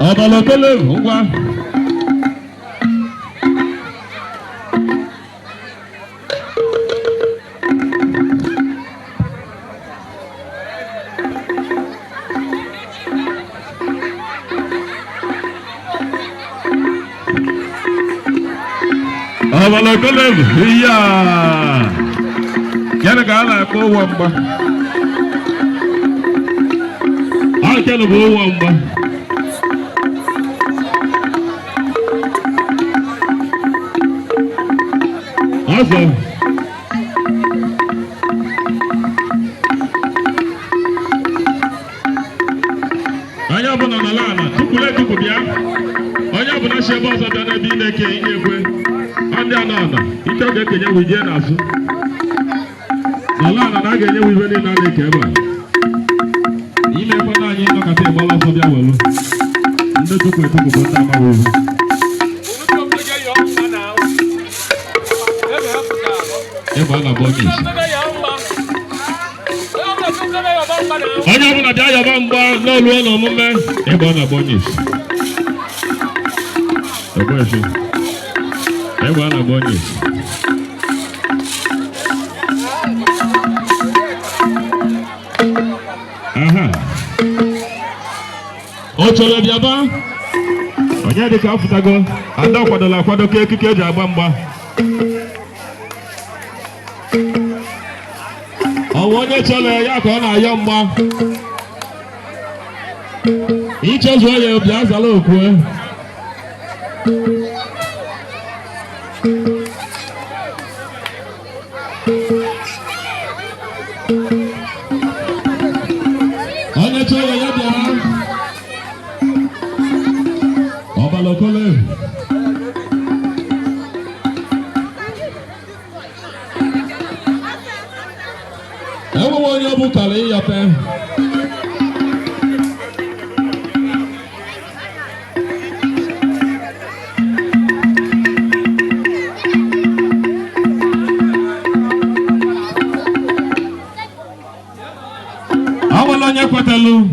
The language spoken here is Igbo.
Ọbalokole ngwa Ọbalokole iya yana ka ala ko wamba akelo bo wamba aso anya bụ na lana tukule tukubia onye bụ na shebe ọzọ bịa n'ebe ị na-eke ihe ekwe ndị anọ ike ọ ga-ekenye wijie n'azụ na lana na a ga-enye wiwe niile a na-eke ebe a ime ekwe na anyị nọkọta ịgbala ọsọ bịa welu ndị tukwu etukwu bụ ndị amaghị iwu ịgba na bọkis onye ọbụla bịa yọba mgba n'olu ụlọ omume ịgba na bọkis ịgba na bọkis aha o chọrọ bịaba onye dịka afụtago ada kwadola akwado ka ekike eji agba mgba ọnwa onye chọrọ ya ka ọ na-ayọ mgba ichezuo ya bịa zala okwu onye chọrọ ya bịa Ọbalokole enweghị onye ọ bụ kara ịyọpe onye kwetelu